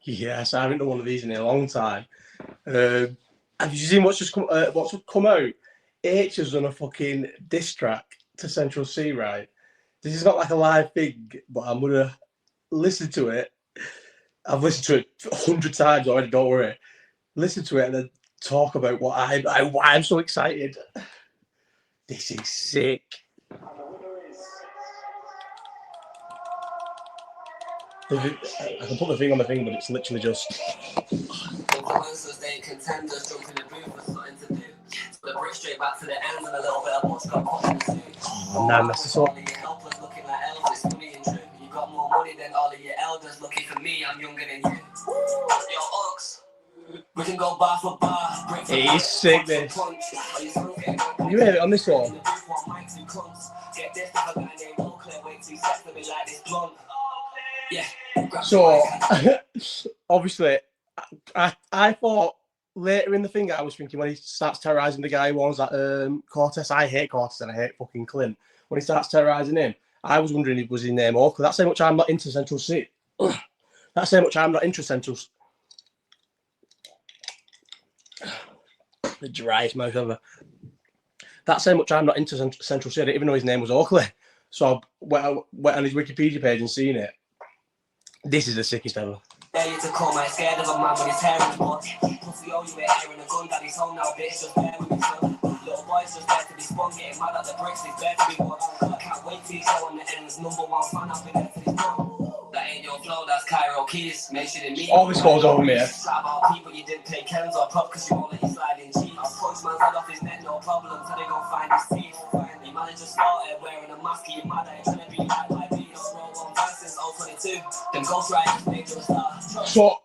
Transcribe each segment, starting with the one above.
Yes, I haven't done one of these in a long time. Have you seen what's come out? Aitch has done a fucking diss track to Central Cee, right? This is not like a live thing, but I'm gonna listen to it. I've listened to it 100 times already. Don't worry. Listen to it and then talk about why I'm so excited. This is sick. I can put the thing on the thing, but it's literally just. Influencers, they contenders, jump in the booth with something to do. But bring straight back to the ends and a little bit of what's got put in the suit. Oh, man, that's the song. All of your helpers looking like Elvis, funny and true. You got more money than all of your elders. Looking for me, I'm younger than you. Yo, Ux, we can go bar for bar. He's sick, this. You hear it on this one? So, obviously, I thought later in the thing, I was thinking when he starts terrorising the guy who owns that Cortez. I hate Cortez and I hate fucking Clint. When he starts terrorising him, I was wondering if it was his name Oakley. That's how much I'm not into Central Cee. That's how much I'm not into Central. The driest mouth ever. That's how much I'm not into Central Cee. I didn't even know his name was Oakley. So I went on his Wikipedia page and seen it. This is the sickest ever. To call my scared of a man with his hair in the butt. Pussy, oh, you were airing a gun, daddy's home now, bitch. Just bear with me, son. Little boy's just there to be spun, getting mad at the bricks, he's there to be watched. I can't wait till you show on the ends. #1 fan, I'll be there till he's done. That ain't your flow, that's Cairo Keys. Make sure they meet. All this goes over me. Slap about people, you didn't pay Ken's or prop because you won't let you slide in cheap. I'll punch man's head off his neck, no problem. Till they gon' find his teeth. Your manager started wearing a mask, you're mad at him, trying to be like my beat. Since 022, them ghost riders made you a star. So,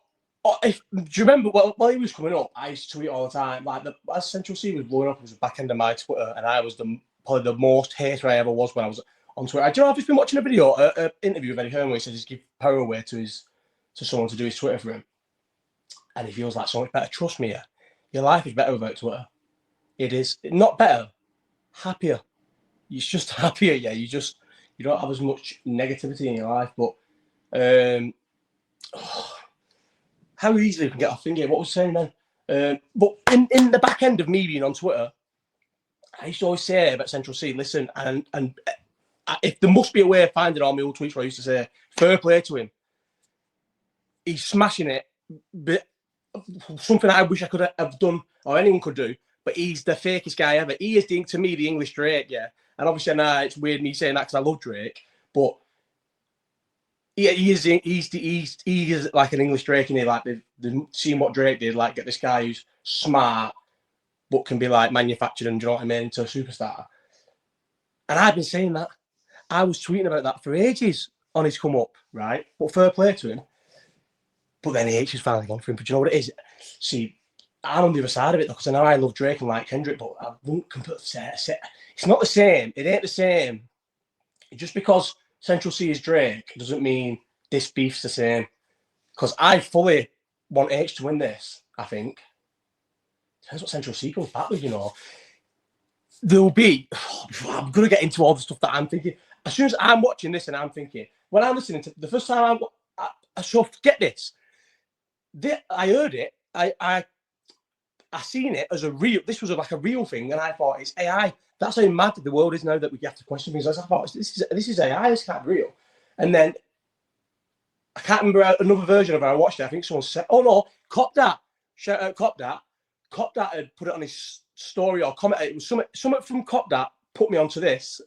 do you remember while he was coming up, I used to tweet all the time. Like, as Central Cee was blowing up, it was the back end of my Twitter, and I was probably the most hater I ever was when I was on Twitter. Do you know, I've just been watching a video, an interview with Eddie Hearn where he says he's give power away to someone to do his Twitter for him. And he feels like so much better. Trust me, yeah, your life is better without Twitter. It is. Not better, happier. It's just happier, yeah. You don't have as much negativity in your life, but how easily you can get off thinking. What was I saying then? But in the back end of me being on Twitter, I used to always say about Central Cee, listen, and if there must be a way of finding all my old tweets where I used to say, fair play to him. He's smashing it, but something I wish I could have done, or anyone could do, but he's the fakest guy ever. He is, to me, the English Drake, yeah. And obviously, now it's weird me saying that because I love Drake, but he is like an English Drake, and he like they've seen what Drake did, like get this guy who's smart but can be like manufactured and, do you know what I mean, to a superstar. And I've been saying that. I was tweeting about that for ages on his come up, right? But fair play to him. But then Aitch has finally gone for him. But do you know what it is? See, I'm on the other side of it because I know I love Drake and like Kendrick, but I won't completely say it's not the same. It ain't the same. Just because Central Cee is Drake doesn't mean this beef's the same. Because I fully want Aitch to win this, I think. Depends what Central Cee comes back with, you know. There'll be... I'm going to get into all the stuff that I'm thinking. As soon as I'm watching this and I'm thinking... When I'm listening to... The first time I so get this. I heard it. I seen it as a real... This was like a real thing, and I thought, it's AI. That's how mad the world is now that we have to question things. I thought, this is AI. This can't be real. And then I can't remember another version of it. I watched it. I think someone said, "Oh no, Cop Dat." Shout out Cop Dat. Cop Dat had put it on his story or comment. It was something from Cop Dat put me onto this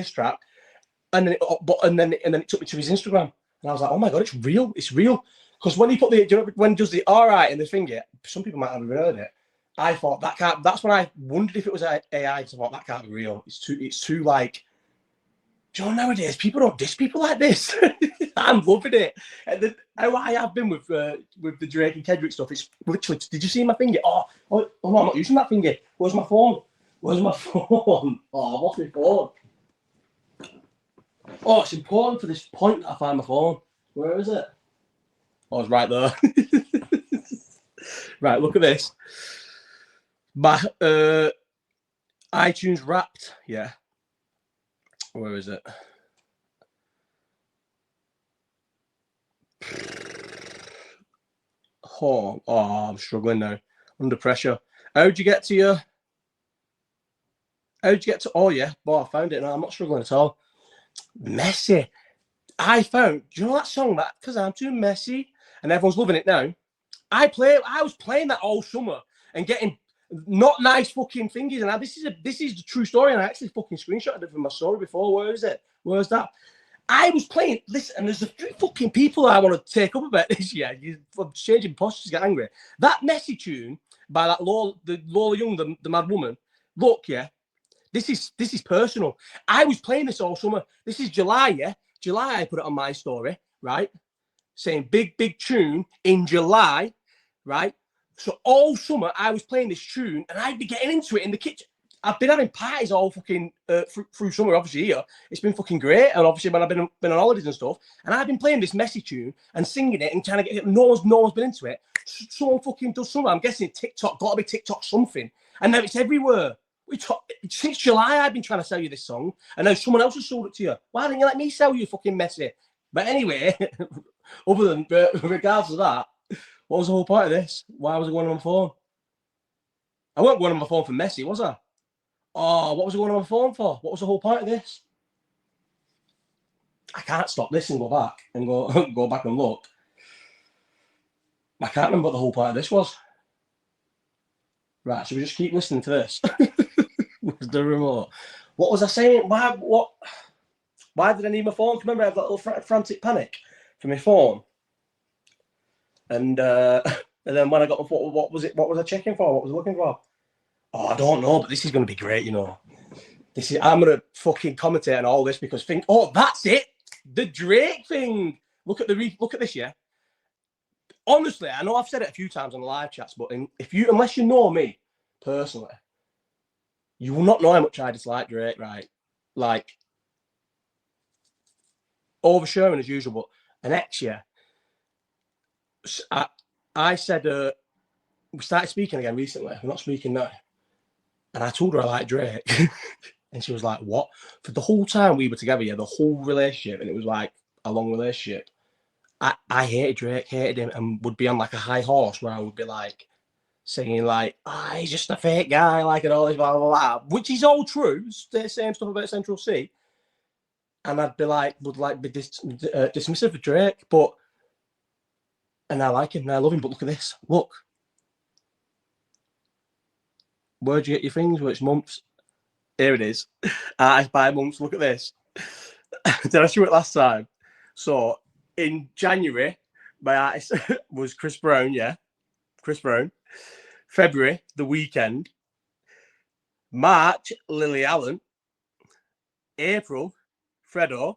track, and then it took me to his Instagram, and I was like, "Oh my god, it's real! It's real!" Because when he put when he does the "all right" in the finger, some people might not have even heard it. I thought that can't. That's when I wondered if it was AI. Because I thought that can't be real. It's too like. Do you know, nowadays people don't diss people like this. I'm loving it. And how I have been with the Drake and Kendrick stuff, it's literally. Did you see my finger? Oh no, I'm not using that finger. Where's my phone? Where's my phone? Oh, I've lost my phone. Oh, it's important for this point that I find my phone. Where is it? Oh, it's right there. Right, look at this. My iTunes Wrapped, yeah. Where is it? porn. Oh, I'm struggling now. Under pressure. How'd you get to your... How'd you get to... Oh, yeah. Boy, I found it now. I'm not struggling at all. Messy. I found... Do you know that song? That Because I'm Too Messy? And everyone's loving it now. I was playing that all summer and getting not nice fucking fingers. And this is the true story. And I actually fucking screenshotted it from my story before. Where is it? Where's that? I was playing this, and there's a few fucking people I want to take up about this. Yeah, I'm changing postures, get angry. That Messy tune by that Lola Young, the mad woman. Look, yeah, this is personal. I was playing this all summer. This is July, yeah. July, I put it on my story, right? Saying big tune in July, right? So all summer I was playing this tune, and I'd be getting into it in the kitchen. I've been having parties all fucking through summer, obviously here. It's been fucking great, and obviously when I've been on holidays and stuff, and I've been playing this Messy tune and singing it and trying to get it. No one's been into it. Someone fucking does something. I'm guessing TikTok, got to be TikTok something, and now it's everywhere. Since July, I've been trying to sell you this song, and now someone else has sold it to you. Why didn't you let me sell you, fucking Messy? But anyway, other than regards to that, what was the whole point of this? Why was I going on my phone? I wasn't going on my phone for Messy, was I? Oh, what was I going on my phone for? What was the whole point of this? I can't stop this and go back and go back and look. I can't remember what the whole point of this was. Right, should we just keep listening to this? The remote. What was I saying? Why did I need my phone? Remember, I had that little frantic panic for my phone. And then when I got my phone, what was I checking for? What was I looking for? Oh, I don't know, but this is going to be great, you know. I'm going to fucking commentate on all this because that's it. The Drake thing. Look at this, yeah. Honestly, I know I've said it a few times on the live chats, but unless you know me personally, you will not know how much I dislike Drake, right? Like, oversharing as usual, but an Aitch, yeah. I said we started speaking again recently. We're not speaking now. And I told her I like Drake. And she was like, what? For the whole time we were together, yeah, the whole relationship, and it was like a long relationship, I hated Drake, hated him, and would be on like a high horse where I would be like saying like, he's just a fake guy, like, and all this, blah, blah, blah, which is all true. The same stuff about Central Cee. And I'd be like, be dismissive of Drake, and I like him, and I love him, but look at this. Look. Where'd you get your things? Which months? Here it is. Artist by months. Look at this. Did I show it last time? So in January, my artist was Chris Brown. Yeah, Chris Brown. February, The Weeknd. March, Lily Allen. April, Fredo.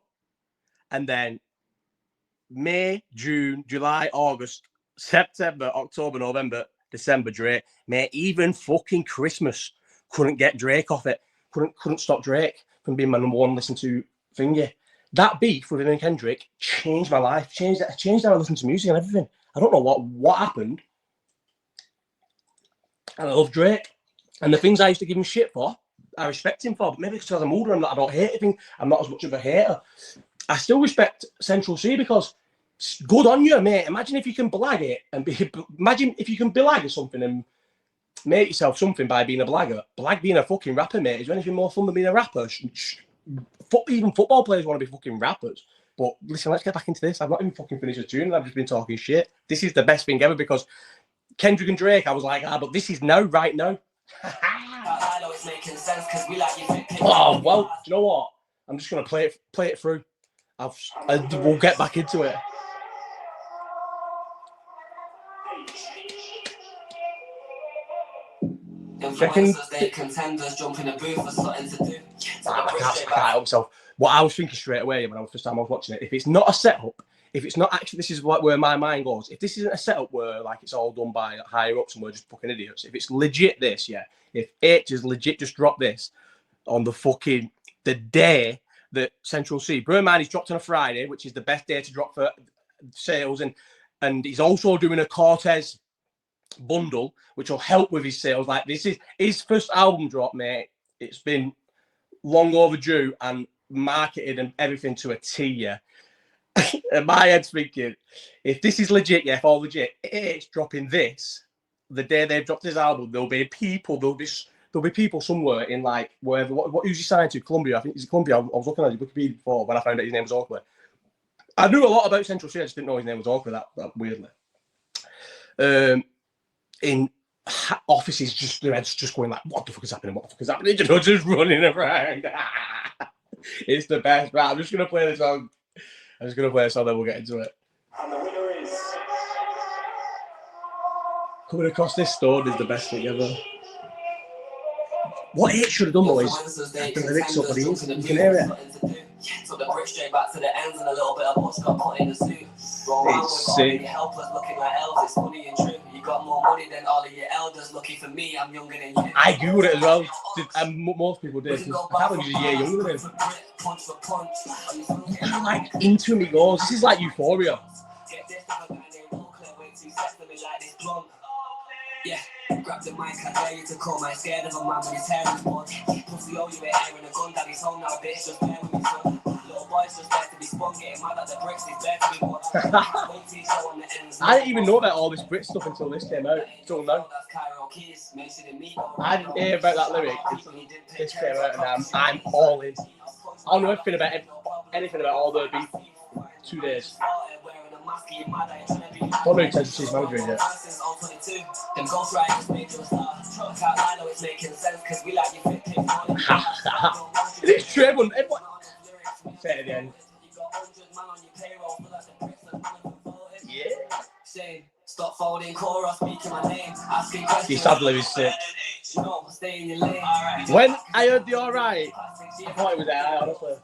And then May, June, July, August, September, October, November, December, Drake. Mate, even fucking Christmas couldn't get Drake off it. Couldn't stop Drake from being my number one listen to thingy. That beef with him and Kendrick changed my life. Changed how I listen to music and everything. I don't know what happened. And I love Drake. And the things I used to give him shit for, I respect him for. But maybe because I'm older, I don't hate him. I'm not as much of a hater. I still respect Central Cee because good on you, mate. Imagine if you can blag it and imagine if you can blag something and make yourself something by being a blagger. Blag being a fucking rapper, mate. Is there anything more fun than being a rapper? Even football players want to be fucking rappers. But listen, let's get back into this. I've not even fucking finished a tune. I've just been talking shit. This is the best thing ever because Kendrick and Drake, I was like, but this is now, right now. Oh, well, do you know what? I'm just going to play it through. We'll get back into it. Contenders jump in a booth for something to do. I can't help myself. What I was thinking straight away when I was first time I was watching it, if it's not a setup, if it's not actually, this is where my mind goes. If this isn't a setup where like it's all done by higher ups and we're just fucking idiots, if it's legit this, yeah, if Aitch is legit just dropped this on the day that Central Cee, bear in mind he's dropped on a Friday, which is the best day to drop for sales, and he's also doing a Cortez bundle, which will help with his sales. Like, this is his first album drop, mate. It's been long overdue and marketed and everything to a T, yeah. And my head's thinking, if this is legit, yeah, if all legit, it's dropping this the day they've dropped his album. There'll be people somewhere in like wherever. Who's he signed to? Columbia, I think. Is it Columbia? I was looking at his Wikipedia before when I found out his name was Oakley. I knew a lot about Central Cee. I just didn't know his name was Oakley. That weirdly. In offices, just their heads just going like, "What the fuck is happening? What the fuck is happening?" You know, just running around. It's the best. Right, I'm just gonna play the song. I'm just gonna play a song, then we'll get into it. And the winner is Coming across this stone is the best thing ever. What Aitch should have done though is the lyrics up, but you can hear it. Took the brick straight back to the ends and a little bit of bush got put in the suit. It's sick. Helpless, looking like elves. It's funny and true. You got more money than all of your elders. Lucky for me, I'm younger than you. I googled it as well, and most people did. I can't believe he's a year younger than him. I'm like into me goals. This is like Euphoria. Yeah, grab the mic, I dare you to call my scared of a man with his hair in his blood. Pussy, oh, you ain't airing a gun, daddy's home now, bitch, just bear with me, son. Little boy's just there to be spun, getting mad at the bricks, he's there to be won. I didn't even know about all this Brit stuff until this came out, until now. I didn't hear about that lyric until this came out, and I'm all in. I don't know anything about all the beef 2 days. Don't know who Central Cee's manager is yet. It's Trevor. Say it again. Yeah. Stop folding chorus, speaking my name. Asking questions. He sadly was sick. When I heard the alright, I thought it was there, honestly.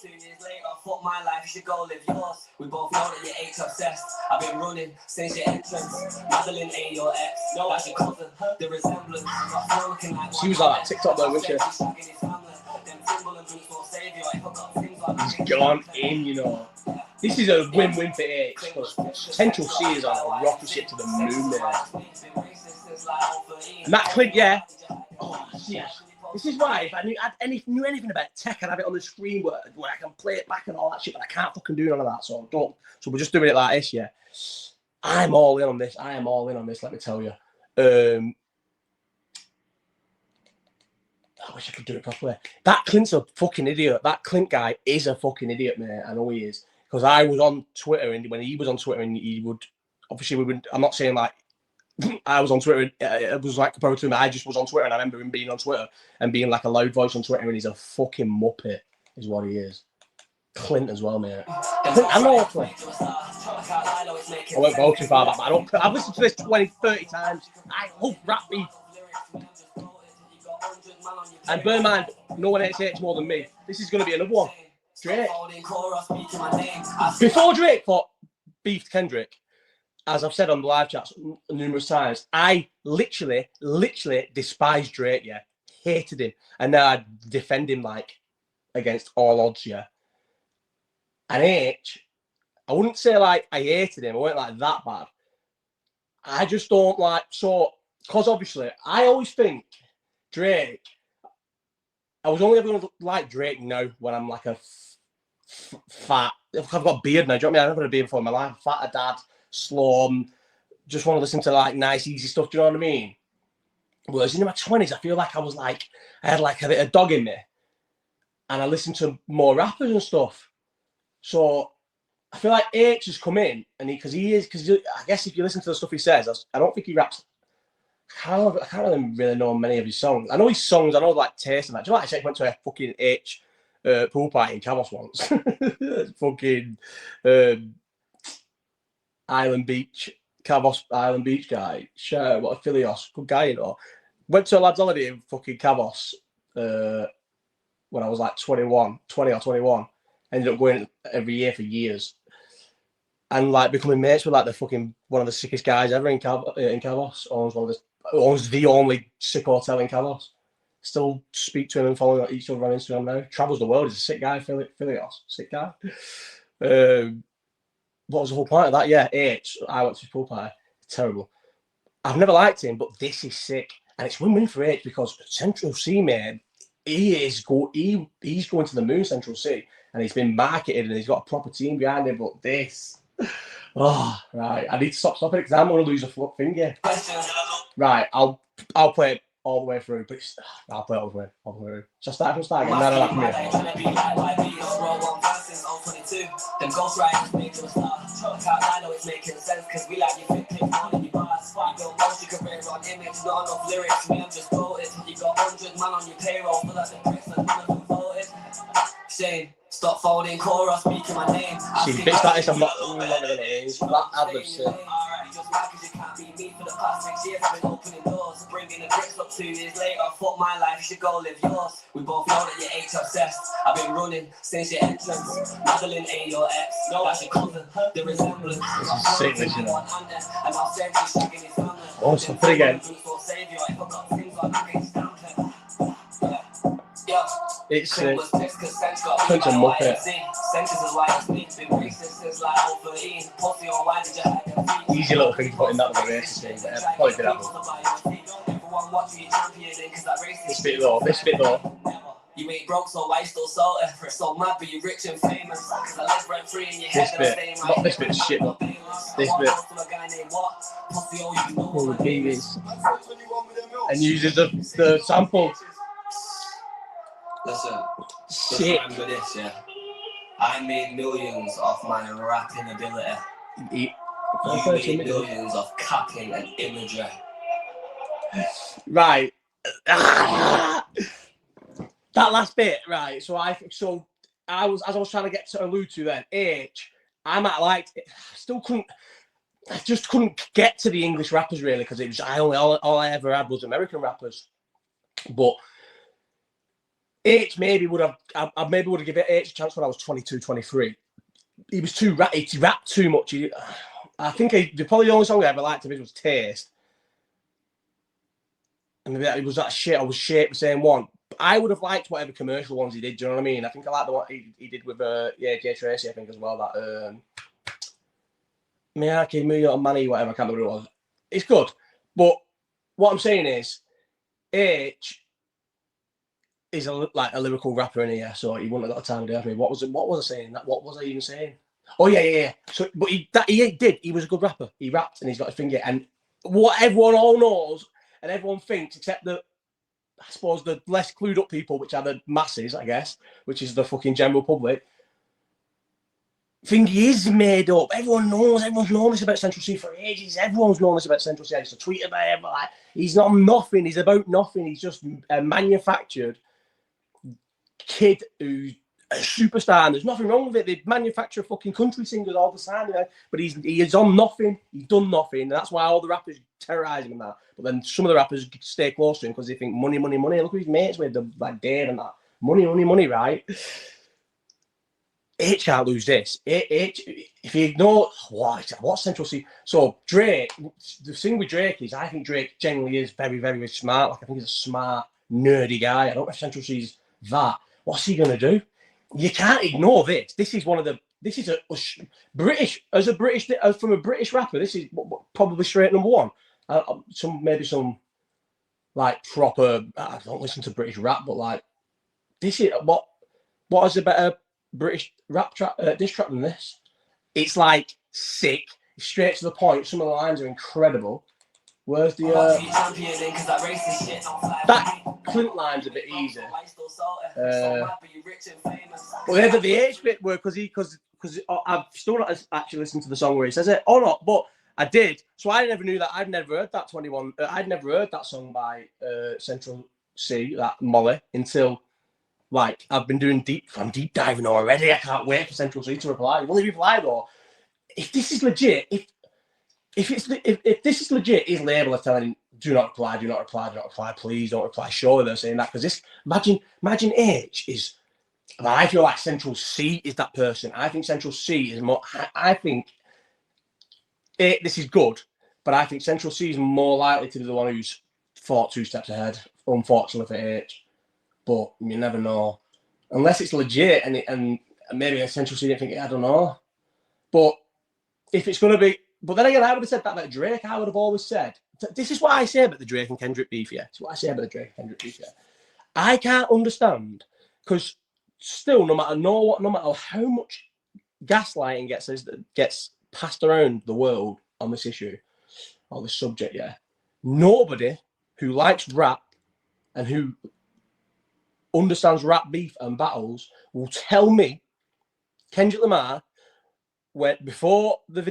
2 years later, fuck my life, you should go live yours. We both know that you're Aitch obsessed. I've been running since your entrance. Madeline ain't your ex. No, that's your cousin. The resemblance. She was like TikTok though, wasn't she? He's gone in, you know. This is a win-win for Aitch because Central Cee is on a rocket ship to the moon, man. And that Clint, yeah. Oh, yeah. This is why if I knew anything about tech, I'd have it on the screen where I can play it back and all that shit, but I can't fucking do none of that. So we're just doing it like this, yeah. I'm all in on this. I am all in on this. Let me tell you. I wish I could do it properly. That Clint's a fucking idiot. That Clint guy is a fucking idiot, mate. I know he is because I was on Twitter and when he was on Twitter and he would obviously we would. I'm not saying like. I was on Twitter. It was like compared to him. I just was on Twitter, and I remember him being on Twitter and being like a loud voice on Twitter. And he's a fucking muppet, is what he is. Clint as well, mate. I know Clint. I won't go too far back, but I've listened to this 20, 30 times. I love rap beef. And bear in mind, no one hates Aitch more than me. This is going to be another one. Drake. Before Drake fought beefed Kendrick. As I've said on the live chats numerous times, I literally despised Drake, yeah. Hated him. And now I defend him like against all odds, yeah. And Aitch, I wouldn't say like I hated him, I weren't like that bad. I just don't like, so, because obviously, I always think Drake, I was only ever going to like Drake now when I'm like a fat, I've got a beard now, do you know what I mean? I've never had a beard before in my life, fat dad. Slow, just want to listen to like nice, easy stuff. Do you know what I mean? Whereas in my 20s, I feel like I had like a bit of dog in me, and I listened to more rappers and stuff. So I feel like Aitch has come in, and because I guess if you listen to the stuff he says, I don't think he raps. I can't really know many of his songs. I know his songs. I know like taste and that. Do you know what I said? I went to a fucking Aitch pool party in Cavos once. Fucking. Island Beach, Cavos Island Beach guy. Sure, what a Philios. Good guy, you know. Went to a lad's holiday in fucking Cavos when I was like 20 or 21. Ended up going every year for years. And like becoming mates with like the fucking one of the sickest guys ever in Cavos. Owns the only sick hotel in Cavos. Still speak to him and follow each other on Instagram now. Travels the world. He's a sick guy, Philios. Sick guy. What was the whole point of that? Yeah, Aitch. I went to his pool party. Terrible. I've never liked him, but this is sick. And it's win-win for Aitch because Central Cee, man, he's going to the moon, Central Cee. and he's been marketed, and he's got a proper team behind him. But this, oh right, I need to stop stopping it because I'm going to lose a finger. Right, I'll play it all the way through, but I'll play it all the way through. Shall I start from start again? No, from here. Them ghost riders make you a star. I know it's making sense because we like you fit clip on in your bars. You got most you can on image, not enough lyrics. Me, I'm just quoted. You got 100 man on your payroll for that the bricks and none of them voted. Shane, stop folding chorus, speaking my name. See, bits like this, I'm not gonna use. That ad-lib shit. Just mad because you can't beat me for the past 6 years. I've been opening doors, bringing the bricks up 2 years later. Fuck my life, you should go live yours. We both know that you're Aitch obsessed. I've been running since your entrance. Madeline ain't your ex, no, that's your cousin. The resemblance. Sick, this, you know. Oh, stop it again. It's Cench a muppet. Easy little thing to put in that little racist thing, but probably did happen. This bit though. You ain't broke, so why you still salty? So mad, but you rich and famous. Cause I live rent free in your head. This bit, not this bit, shit. This bit. Oh, the babies. And uses the sample. Listen, remember this, yeah. I made millions off my rapping ability. You made millions off capping and imagery. Right. That last bit, right? So I was trying to get to allude to then. Aitch, I might have liked it. I just couldn't get to the English rappers really because it was all I ever had was American rappers. But Aitch maybe would have given Aitch a chance when I was 22, 23. He was he rapped too much. I think probably the only song I ever liked of his was Taste. And maybe it was that shit. I was shaped the same one. I would have liked whatever commercial ones he did. Do you know what I mean? I think I like the one he did with Jay Tracy. I think as well that Miyake, Muyo, Money, whatever. I can't remember what it was. It's good, but what I'm saying is, Aitch is a lyrical rapper in here, so he wouldn't have got a time to do with me. What was I saying? What was I even saying? Oh yeah. So, but he did. He was a good rapper. He rapped and he's got his finger. And what everyone all knows and everyone thinks, except the I suppose the less clued up people, which are the masses, I guess, which is the fucking general public, think he is made up. Everyone's known this about Central Cee for ages. Everyone's known this about Central Cee. I used to tweet about him, but like, he's not nothing. He's about nothing. He's just a manufactured kid who's a superstar, and there's nothing wrong with it. They manufacture fucking country singers all the time, you know? But he is on nothing. He's done nothing, and that's why all the rappers terrorise him and that. But then some of the rappers stay close to him because they think money. Look who his mates with, like Dave and that. Money, right? Aitch can't lose this. Aitch, if you ignore what's Central Cee. So Drake, the thing with Drake is, I think Drake generally is very, very, very smart. Like I think he's a smart, nerdy guy. I don't know if Central Cee's that. What's he gonna do? You can't ignore this. This is a British from a British rapper. This is probably straight number one. Some like proper. I don't listen to British rap, but like this is what is a better British rap track diss track than this? It's like sick, straight to the point. Some of the lines are incredible. Where's the that Clint line's a bit easy. But the Aitch bit were because I've still not actually listened to the song where he says it or not, but I did. So I never knew that. I'd never heard that 21. I'd never heard that song by Central Cee, that Molly, until like I'm deep diving already. I can't wait for Central Cee to reply. Will he reply though? If this is legit, if this is legit, his label is telling him, do not reply, please don't reply. Surely they're saying that because this. Imagine Aitch is. I feel like Central Cee is that person. I think Central Cee is more. I think this is good, but I think Central Cee is more likely to be the one who's thought 2 steps ahead. Unfortunately for Aitch, but you never know unless it's legit and maybe Central Cee didn't think it. I don't know, but if it's going to be. But then again, I would have said that about Drake. I would have always said, this is what I say about the Drake and Kendrick beef, yeah. It's what I say about the Drake and Kendrick beef, yeah. I can't understand, because still, no matter how much gaslighting gets passed around the world on this issue, on this subject, yeah, nobody who likes rap and who understands rap beef and battles will tell me Kendrick Lamar went before the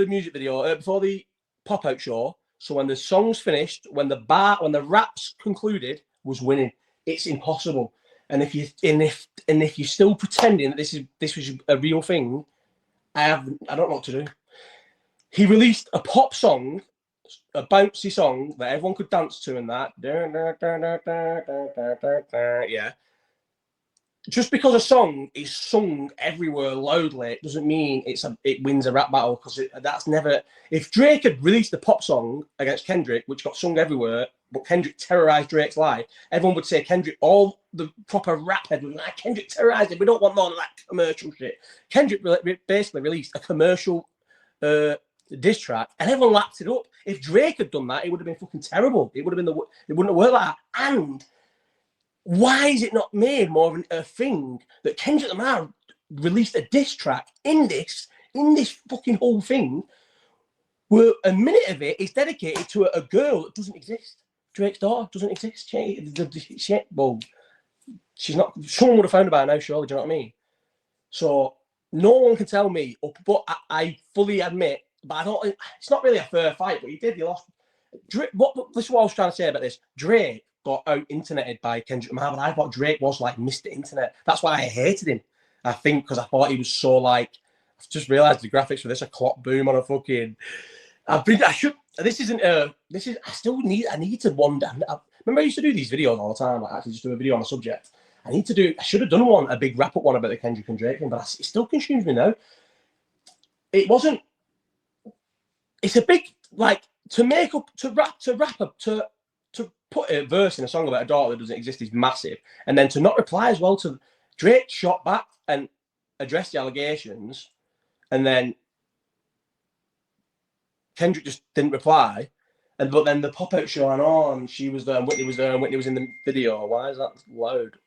music video, before the pop-out show. So when the song's finished, when the raps concluded, was winning. It's impossible. And if you're still pretending that this was a real thing, I don't know what to do. He released a pop song, a bouncy song that everyone could dance to, and that. Yeah. Just because a song is sung everywhere loudly doesn't mean it wins a rap battle, because that's never. If Drake had released a pop song against Kendrick, which got sung everywhere, but Kendrick terrorized Drake's life, everyone would say Kendrick. All the proper rap head would be like, Kendrick terrorized him. We don't want more of that commercial shit. Kendrick basically released a commercial diss track, and everyone lapped it up. If Drake had done that, it would have been fucking terrible. It wouldn't have worked like that. And why is it not made more of a thing that Kendrick Lamar released a diss track in this fucking whole thing, where a minute of it is dedicated to a girl that doesn't exist? Drake's daughter doesn't exist. She's not. Someone would have found her by now, surely. Do you know what I mean? So no one can tell me. But I fully admit, but I don't. It's not really a fair fight. But he did. He lost. Drake, this is what I was trying to say about this. Drake got out interneted by Kendrick Lamar, but I thought Drake was like Mr. Internet. That's why I hated him. I think because I thought he was so like. I've just realised the graphics for this, a clock boom on a fucking. I need to one day. Remember I used to do these videos all the time, like actually just do a video on a subject. I should have done a big wrap up one about the Kendrick and Drake thing, but it still consumes me now. It wasn't. It's a big like to put a verse in a song about a daughter that doesn't exist is massive, and then to not reply as well to Drake shot back and addressed the allegations, and then Kendrick just didn't reply, but then the pop-out show went on. She was there, and Whitney was there, and Whitney was in the video. Why is that loud?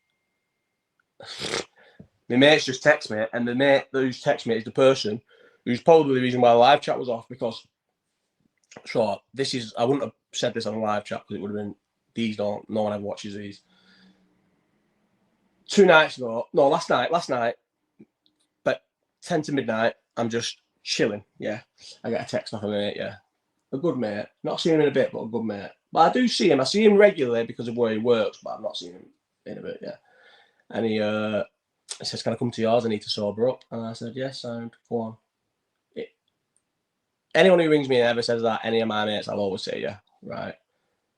My mates just text me, and the mate who's text me is the person who's probably the reason why the live chat was off, because I wouldn't have said this on a live chat because it would have been no one ever watches these. 2 nights ago, no, last night, but 10 to midnight, I'm just chilling, yeah. I get a text off a mate, yeah. A good mate. Not seen him in a bit, but a good mate. But I do see him. I see him regularly because of where he works, but I've not seen him in a bit, yeah. And he says, can I come to yours? I need to sober up. And I said, yes, sound, go on. Anyone who rings me and ever says that, any of my mates, I'll always say, yeah, right.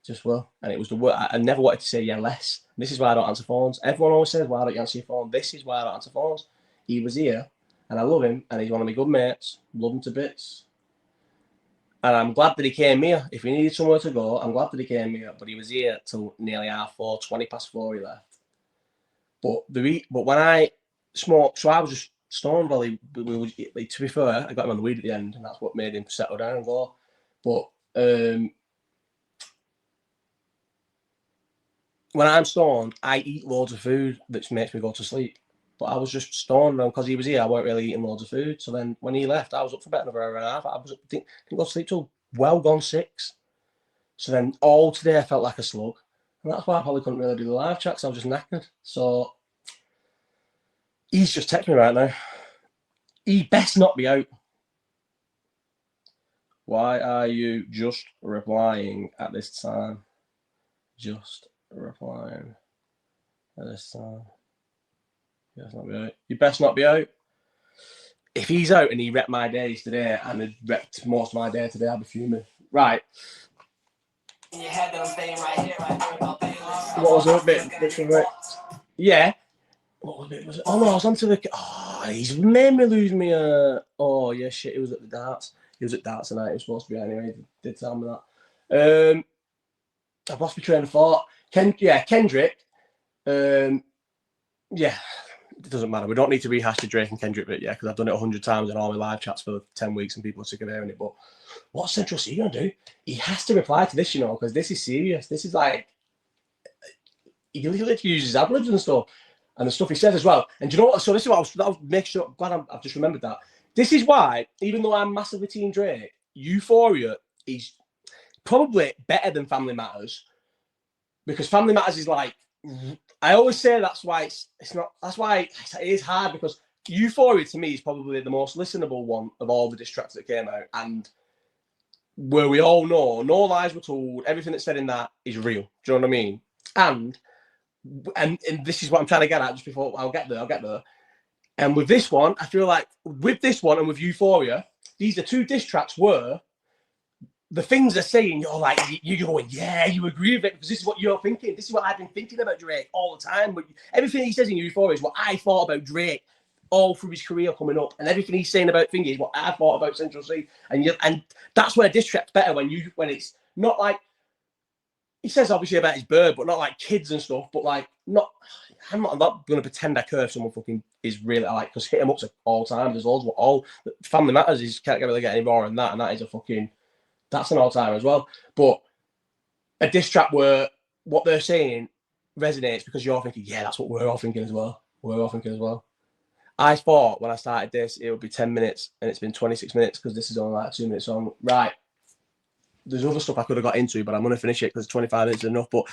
Just will. And it was the word. I never wanted to say yeah less. This is why I don't answer phones. Everyone always says, why don't you answer your phone? This is why I don't answer phones. He was here, and I love him, and he's one of my good mates. Love him to bits. And I'm glad that he came here. If he needed somewhere to go, I'm glad that he came here. But he was here till nearly 4:30, 20 past 4 he left. But when I smoked, so I was just stoned while to be fair, I got him on the weed at the end, and that's what made him settle down and go. But when I'm stoned, I eat loads of food that makes me go to sleep. But I was just stoned, and because he was here, I weren't really eating loads of food. So then when he left, I was up for about another hour and a half. I didn't go to sleep till well gone 6. So then all today I felt like a slug. And that's why I probably couldn't really do the live chat, because I was just knackered. So he's just texting me right now. He best not be out. Why are you just replying at this time? Just replying at this time. You best not be out. If he's out and he wrecked my days today, and he wrecked most of my day today, I'll be fuming. Right. What was the bit? Which one? Right? Yeah. What was it? Oh no, I was onto the. Oh, he's made me lose me. Oh yeah, shit. He was at the darts. He was at darts tonight. He was supposed to be anyway. He did tell me that. I've lost my train of thought. Kendrick. Yeah. It doesn't matter. We don't need to rehash the Drake and Kendrick bit, yeah, because I've done it 100 times in all my live chats for 10 weeks and people are sick of hearing it. But what's Central Cee going to do? He has to reply to this, you know, because this is serious. This is like, he literally uses ad libs and stuff. and the stuff he says as well. And do you know what? So this is what I'll make sure. Glad I've just remembered that. This is why, even though I'm massively Team Drake, Euphoria is probably better than Family Matters, because Family Matters is like, I always say that's why it's not. That's why it is hard, because Euphoria to me is probably the most listenable one of all the diss tracks that came out, and where we all know no lies were told, everything that's said in that is real. Do you know what I mean? And this is what I'm trying to get at just before I'll get there. And with this one, I feel like with this one and with Euphoria, these are two diss tracks where the things they're saying, you're like, you're going, yeah, you agree with it, because this is what you're thinking. This is what I've been thinking about Drake all the time. But everything he says in Euphoria is what I thought about Drake all through his career coming up, and everything he's saying about Thingy is what I thought about Central Cee. And that's where a diss track's better, when it's not like, he says obviously about his bird, but not like kids and stuff, but like I'm not going to pretend I care if someone fucking is really like, because hit 'em up's all time. There's all Family Matters is can't really get any more than that, and that is a fucking, that's an all time as well. But a diss track where what they're saying resonates because you're thinking, yeah, that's what we're all thinking as well. I thought when I started this, it would be 10 minutes, and it's been 26 minutes because this is only like a 2-minute song. Right. There's other stuff I could have got into, but I'm going to finish it because 25 minutes is enough. But